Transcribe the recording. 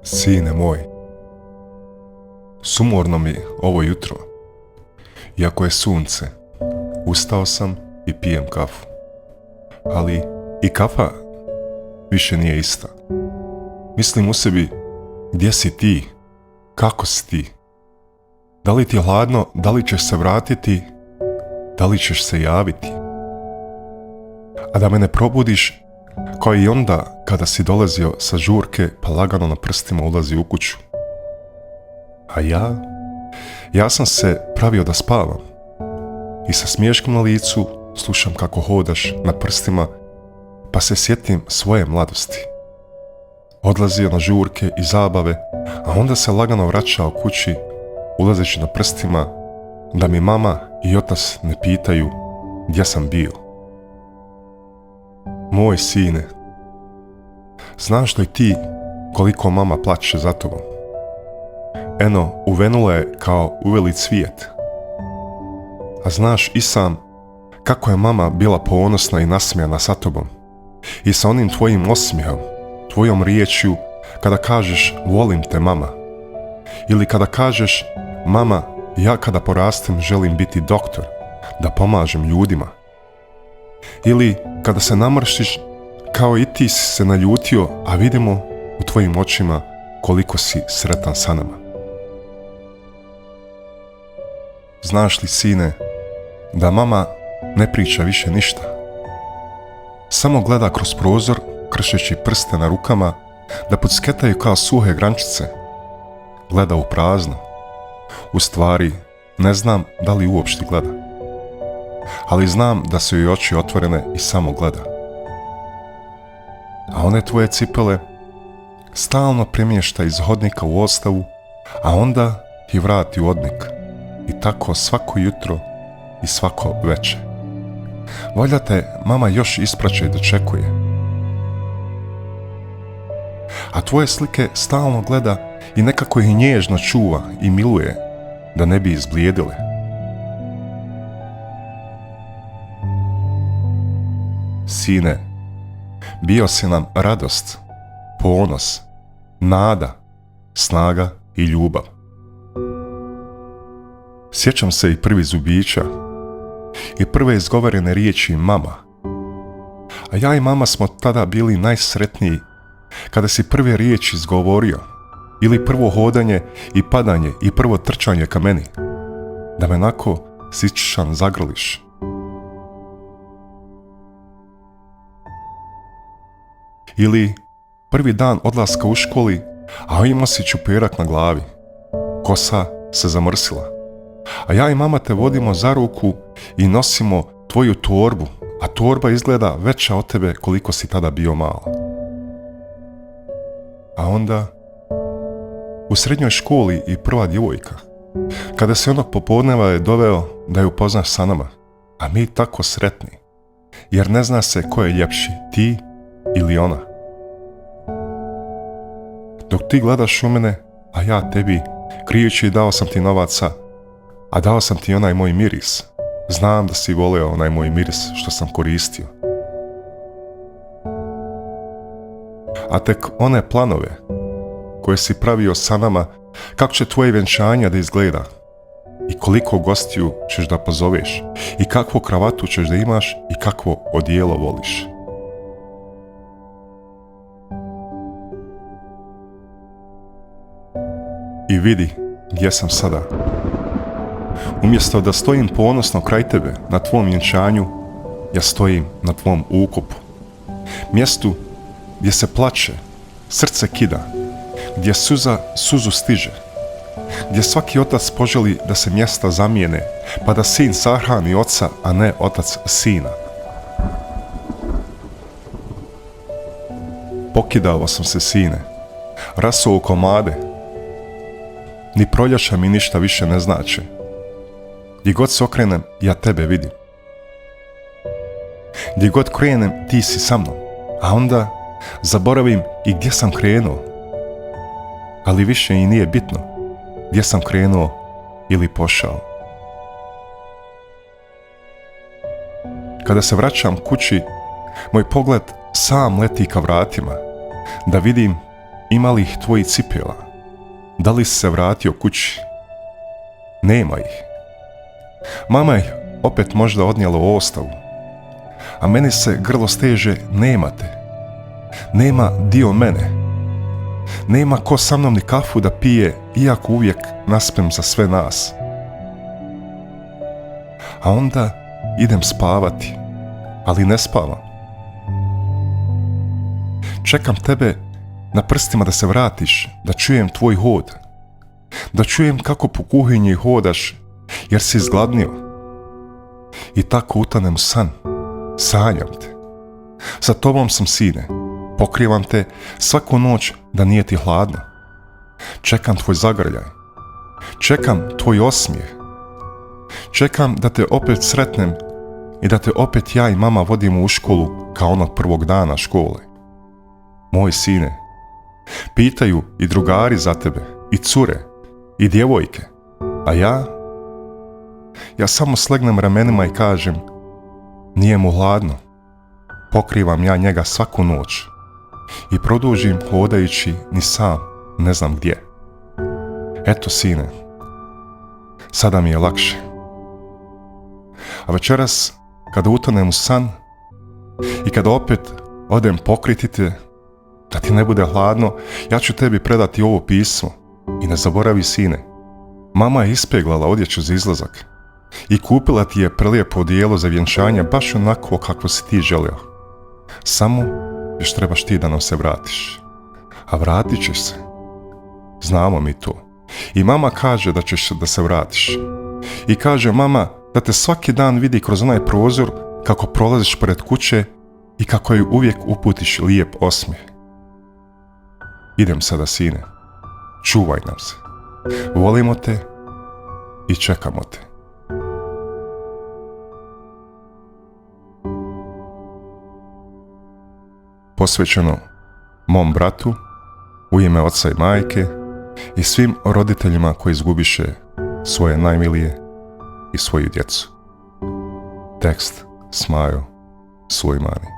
Sine moj, sumorno mi ovo jutro. Iako je sunce, ustao sam i pijem kafu. Ali i kafa više nije ista. Mislim u sebi, gdje si ti? Kako si ti? Da li ti je hladno? Da li ćeš se vratiti? Da li ćeš se javiti? A da me ne probudiš kao i onda kada si dolazio sa žurke pa lagano na prstima ulazi u kuću. A ja sam se pravio da spavam i sa smiješkom na licu slušam kako hodaš na prstima pa se sjetim svoje mladosti. Odlazio na žurke i zabave, a onda se lagano vraćao kući ulazeći na prstima da mi mama i otac ne pitaju gdje sam bio. Moj sine, znaš li ti koliko mama plače za tobom? Eno, uvenula je kao uveli cvijet. A znaš i sam kako je mama bila ponosna i nasmijana sa tobom i sa onim tvojim osmijehom, tvojom riječju kada kažeš volim te mama, ili kada kažeš mama, ja kada porastem želim biti doktor, da pomažem ljudima, ili kada se namršiš kao i ti si se naljutio, a vidimo u tvojim očima koliko si sretan sa nama. Znaš li, sine, da mama ne priča više ništa? Samo gleda kroz prozor, kršeći prste na rukama, da podsketaju kao suhe grančice. Gleda u prazno. U stvari, ne znam da li uopšte gleda. Ali znam da su joj oči otvorene i samo gleda. A one tvoje cipele stalno premješta iz hodnika u ostavu, a onda ih vrati u odnik. I tako svako jutro i svako večer. Valjda te mama još ispraća i dočekuje. A tvoje slike stalno gleda i nekako ih nježno čuva i miluje da ne bi izblijedile. Sine, bio si nam radost, ponos, nada, snaga i ljubav. Sjećam se i prvi zubića i prve izgovorene riječi mama. A ja i mama smo tada bili najsretniji kada si prve riječi izgovorio, ili prvo hodanje i padanje i prvo trčanje ka meni, da me nako sičan zagrliš. Ili prvi dan odlaska u školi, a imao si čuperak na glavi, kosa se zamrsila, a ja i mama te vodimo za ruku i nosimo tvoju torbu, a torba izgleda veća od tebe koliko si tada bio mala. A onda, u srednjoj školi i prva djevojka, kada se onog popodneva je doveo da ju upoznaš sa nama, a mi tako sretni, jer ne zna se ko je ljepši, ti ili ona. Dok ti gledaš u mene, a ja tebi, krijući dao sam ti novaca, a dao sam ti onaj moj miris. Znam da si voleo onaj moj miris što sam koristio. A tek one planove koje si pravio sa nama, kako će tvoje vjenčanja da izgleda i koliko gostiju ćeš da pozoveš i kakvu kravatu ćeš da imaš i kakvo odijelo voliš. I vidi gdje sam sada. Umjesto da stojim ponosno kraj tebe na tvom vjenčanju, ja stojim na tvom ukopu. Mjestu gdje se plače, srce kida, gdje suza suzu stiže, gdje svaki otac poželi da se mjesta zamijene, pa da sin sahrani oca, a ne otac sina. Pokidao sam se, sine, rasuo u komade, ni proljeća mi ništa više ne znače. Gdje god se okrenem, ja tebe vidim. Gdje god krenem, ti si sa mnom, a onda zaboravim i gdje sam krenuo. Ali više i nije bitno gdje sam krenuo ili pošao. Kada se vraćam kući, moj pogled sam leti ka vratima, da vidim Ima li ih tvojih cipela? Da li si se vratio kući? Nema ih. Mama ih opet možda odnijela u ostavu, a meni se grlo steže, nema te. Nema dio mene. Nema ko sa mnom ni kafu da pije, iako uvijek naspem za sve nas. A onda idem spavati, ali ne spavam. Čekam tebe na prstima da se vratiš, da čujem tvoj hod, da čujem kako po kuhinji hodaš, jer si izgladnio. I tako utanem u san, sanjam te. Za tobom sam, sine, pokrivam te svaku noć da nije ti hladno. Čekam tvoj zagrljaj, čekam tvoj osmijeh, čekam da te opet sretnem i da te opet ja i mama vodimo u školu kao onog prvog dana škole. Moj sine, pitaju i drugari za tebe, i cure, i djevojke, a ja samo slegnem ramenima i kažem, nije mu hladno. Pokrivam ja njega svaku noć i produžim hodajući ni sam ne znam gdje. Eto, sine, sada mi je lakše. A večeras, kada utonem u san i kada opet odem pokriti te, da ti ne bude hladno, ja ću tebi predati ovo pismo. I ne zaboravi, sine, mama je ispeglala odjeću za izlazak i kupila ti je prelijepo odijelo za vjenčanje, baš onako kako si ti želio. Samo još trebaš ti da nam se vratiš. A vratit ćeš se. Znamo mi to. I mama kaže da ćeš da se vratiš. I kaže mama da te svaki dan vidi kroz onaj prozor kako prolaziš pored kuće i kako joj uvijek uputiš lijep osmijeh. Idem sada, sine. Čuvaj nam se. Volimo te i čekamo te. Posvećeno mom bratu, u ime oca i majke i svim roditeljima koji izgubiše svoje najmilije i svoju djecu. Tekst Smajo Sulejmani.